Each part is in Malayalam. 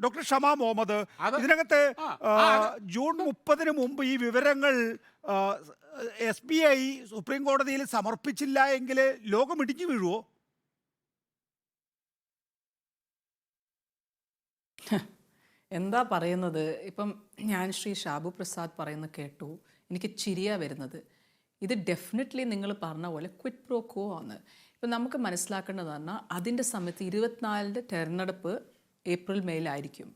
ഡോക്ടർ ഷമാ മുഹമ്മദ്, ഇതിനകത്ത് ജൂൺ 30-ന് മുമ്പ് ഈ വിവരങ്ങൾ SBI സുപ്രീം കോടതിയിൽ സമർപ്പിച്ചില്ല എങ്കിൽ ലോകം ഇടിഞ്ഞു വീഴുവോ? എന്താ പറയുന്നത്, ഇപ്പം ഞാൻ ശ്രീ ഷാബു പ്രസാദ് പറയുന്നത് കേട്ടു, എനിക്ക് ചിരിയാ വരുന്നത്. ഇത് ഡെഫിനറ്റ്ലി നിങ്ങൾ പറഞ്ഞ പോലെ ക്വിറ്റ് പ്രോ കോ ആണ്. ഇപ്പം നമുക്ക് മനസ്സിലാക്കേണ്ടത് പറഞ്ഞാൽ അതിൻ്റെ സമയത്ത് 24-ൻ്റെ തെരഞ്ഞെടുപ്പ് ഏപ്രിൽ മെയിലായിരിക്കും.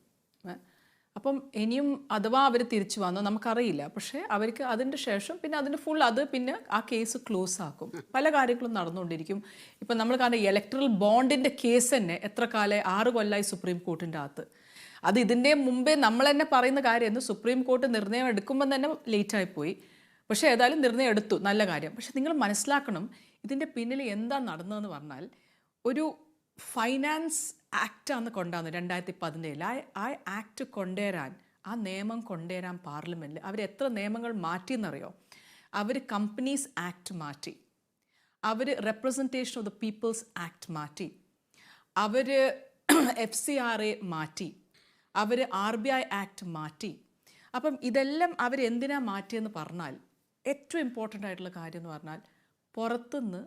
അപ്പം ഇനിയും അഥവാ അവർ തിരിച്ചു വന്നോ നമുക്കറിയില്ല. പക്ഷേ അവർക്ക് അതിൻ്റെ ശേഷം പിന്നെ അതിൻ്റെ ഫുൾ പിന്നെ ആ കേസ് ക്ലോസ് ആക്കും. പല കാര്യങ്ങളും നടന്നുകൊണ്ടിരിക്കും. ഇപ്പം നമ്മൾ കാണുന്ന ഇലക്ട്രൽ ബോണ്ടിൻ്റെ കേസ് തന്നെ എത്ര കാലം 6 കൊല്ലമായി സുപ്രീം കോർട്ടിൻ്റെ അകത്ത്. അത് ഇതിൻ്റെ മുമ്പേ നമ്മൾ തന്നെ പറയുന്ന കാര്യമായിരുന്നു. സുപ്രീം കോർട്ട് നിർണ്ണയം എടുക്കുമ്പോൾ തന്നെ ലേറ്റായിപ്പോയി. പക്ഷേ ഏതായാലും നിർണ്ണയം എടുത്തു, നല്ല കാര്യം. പക്ഷെ നിങ്ങൾ മനസ്സിലാക്കണം ഇതിൻ്റെ പിന്നിൽ എന്താ നടന്നതെന്ന് പറഞ്ഞാൽ ഒരു ഫൈനാൻസ് ആക്റ്റാണ് കൊണ്ടുവന്നത് 2017. ആ ആക്ട് കൊണ്ടുവരാൻ, ആ നിയമം കൊണ്ടുവരാൻ പാർലമെൻറ്റിൽ അവർ എത്ര നിയമങ്ങൾ മാറ്റിയെന്നറിയോ? അവർ കമ്പനീസ് ആക്ട് മാറ്റി, അവർ representation of the people's act മാറ്റി, അവർ FCRA മാറ്റി, അവർ RBI ആക്ട് മാറ്റി. അപ്പം ഇതെല്ലാം അവരെന്തിനാ മാറ്റിയെന്ന് പറഞ്ഞാൽ ഏറ്റവും ഇമ്പോർട്ടൻ്റ് ആയിട്ടുള്ള കാര്യം എന്ന് പറഞ്ഞാൽ പുറത്തുനിന്ന്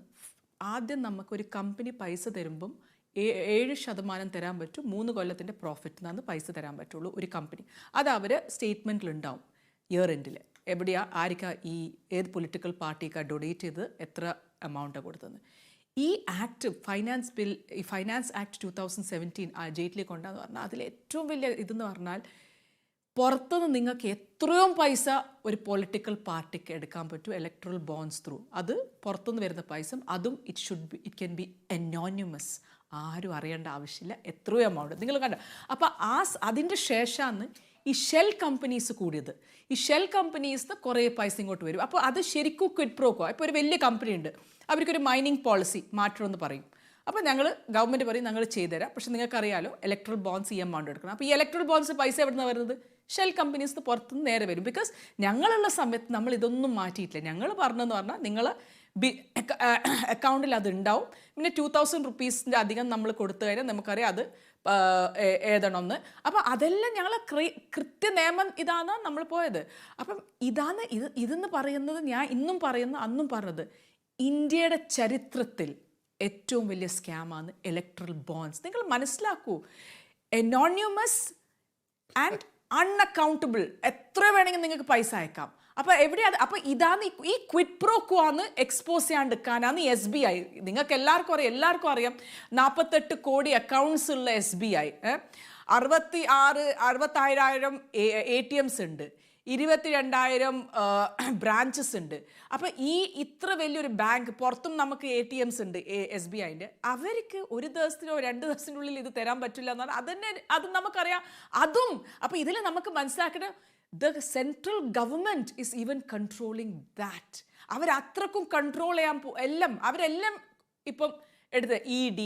ആദ്യം നമുക്കൊരു കമ്പനി പൈസ തരുമ്പം 7% തരാൻ പറ്റും. 3 കൊല്ലത്തിൻ്റെ പ്രോഫിറ്റ് നിന്നാണ് പൈസ തരാൻ പറ്റുള്ളൂ ഒരു കമ്പനി. അത് അവർ സ്റ്റേറ്റ്മെൻറ്റിലുണ്ടാവും ഇയർ എൻഡിൽ. എവിടെയാ ആർക്കാ ഏത് പൊളിറ്റിക്കൽ പാർട്ടിക്കാ ഡൊണേറ്റ് ചെയ്ത് എത്ര എമൗണ്ടാണ് കൊടുത്തത്. ഈ ആക്ട് ഫൈനാൻസ് ആക്ട് 2017 ജയിറ്റിലേക്ക് കൊണ്ടാന്ന് പറഞ്ഞാൽ അതിൽ ഏറ്റവും വലിയ ഇതെന്ന് പറഞ്ഞാൽ പുറത്തുനിന്ന് നിങ്ങൾക്ക് എത്രയോ പൈസ ഒരു പൊളിറ്റിക്കൽ പാർട്ടിക്ക് എടുക്കാൻ പറ്റും ഇലക്ട്രൽ ബോണ്ട്സ് ത്രൂ. അത് പുറത്തുനിന്ന് വരുന്ന പൈസ, അതും ഇറ്റ് ക്യാൻ ബി അനോണിമസ്, ആരും അറിയേണ്ട ആവശ്യമില്ല എത്രയോ എമൗണ്ട് നിങ്ങൾ കണ്ട. അപ്പോൾ അതിൻ്റെ ശേഷമാണ് ഈ ഷെൽ കമ്പനീസ് കൂടിയത്. ഈ ഷെൽ കമ്പനീസിന് കുറേ പൈസ ഇങ്ങോട്ട് വരും. അപ്പോൾ അത് ശരിക്കും ക്വിറ്റ് പ്രോക്കോ. ഇപ്പോൾ ഒരു വലിയ കമ്പനി ഉണ്ട്, അവർക്കൊരു മൈനിങ് പോളിസി മാറ്റണമെന്ന് പറയും. അപ്പോൾ ഗവൺമെൻറ് പറയും ഞങ്ങൾ ചെയ്തുതരാം, പക്ഷെ നിങ്ങൾക്കറിയാലോ ഇലക്ട്രൽ ബോണ്ട്സ് ഈ എമൗണ്ട് എടുക്കണം. അപ്പോൾ ഈ ഇലക്ട്രൽ ബോണ്ട്സ് പൈസ എവിടെ നിന്നാണ് വരുന്നത്? ഷെൽ കമ്പനീസ് പുറത്തുനിന്ന് നേരെ വരും. ബിക്കോസ് ഞങ്ങളുള്ള സമയത്ത് നമ്മൾ ഇതൊന്നും മാറ്റിയിട്ടില്ല. ഞങ്ങൾ പറഞ്ഞതെന്ന് പറഞ്ഞാൽ നിങ്ങൾ അക്കൗണ്ടിൽ അത് ഉണ്ടാവും. പിന്നെ 2000 റുപ്പീസിൻ്റെ അധികം നമ്മൾ കൊടുത്തു കഴിഞ്ഞാൽ നമുക്കറിയാം അത് എഴുതണമെന്ന്. അപ്പം അതെല്ലാം ഞങ്ങൾ കൃത്യ നിയമം ഇതാണ് നമ്മൾ പോയത്. അപ്പം ഇതെന്ന് പറയുന്നത് ഞാൻ ഇന്നും പറയുന്ന അന്നും പറഞ്ഞത് ഇന്ത്യയുടെ ചരിത്രത്തിൽ ഏറ്റവും വലിയ സ്കാമാണ് ഇലക്ട്രൽ ബോണ്ട്സ്. നിങ്ങൾ മനസ്സിലാക്കൂ, അനോണിമസ് ആൻഡ് അൺഅക്കൗണ്ടബിൾ. എത്ര വേണമെങ്കിൽ നിങ്ങൾക്ക് പൈസ അയക്കാം. അപ്പോൾ എവിടെയാണ്? അപ്പോൾ ഇതാണ് ഈ ക്വിറ്റ് പ്രോ ആണ് എക്സ്പോസ് ചെയ്യാണ്ടിരിക്കാനാണ് ഈ SBI. നിങ്ങൾക്ക് എല്ലാവർക്കും അറിയാം 48 കോടി അക്കൗണ്ട്സ് ഉള്ള SBI, 60,000 ATMs ഉണ്ട്, 22,000 ബ്രാഞ്ചസ് ഉണ്ട്. അപ്പോൾ ഇത്ര വലിയൊരു ബാങ്ക്, പുറത്തും നമുക്ക് ATMs ഉണ്ട് SBIൻ്റെ. അവർക്ക് ഒരു ദിവസത്തിനോ 2 ദിവസത്തിനുള്ളിൽ ഇത് തരാൻ പറ്റില്ല എന്നാണ് അത് നമുക്കറിയാം. അപ്പോൾ ഇതിൽ നമുക്ക് മനസ്സിലാക്കേണ്ട the central government is even controlling that. അവർ അത്രക്കും കൺട്രോൾ ചെയ്യാൻ അവരെല്ലാം ഇപ്പം എടുത്ത് ED,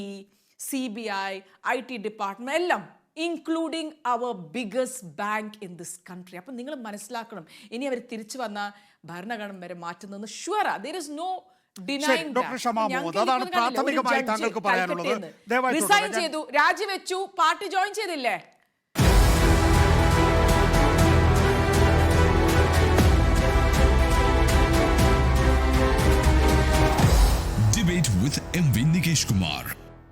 CBI, IT ഡിപ്പാർട്ട്മെൻറ്റ് എല്ലാം, ഇൻക്ലൂഡിങ് അവർ biggest bank in this country. അപ്പം നിങ്ങൾ മനസ്സിലാക്കണം, ഇനി അവർ തിരിച്ചു വന്ന ഭരണഘടന വരെ മാറ്റുന്നതെന്ന് ഷുവറാ. there is no denying that. Resign ചെയ്തു, രാജിവെച്ചു, പാർട്ടി ജോയിൻ ചെയ്തില്ലേ? Debate with MV Nikesh Kumar.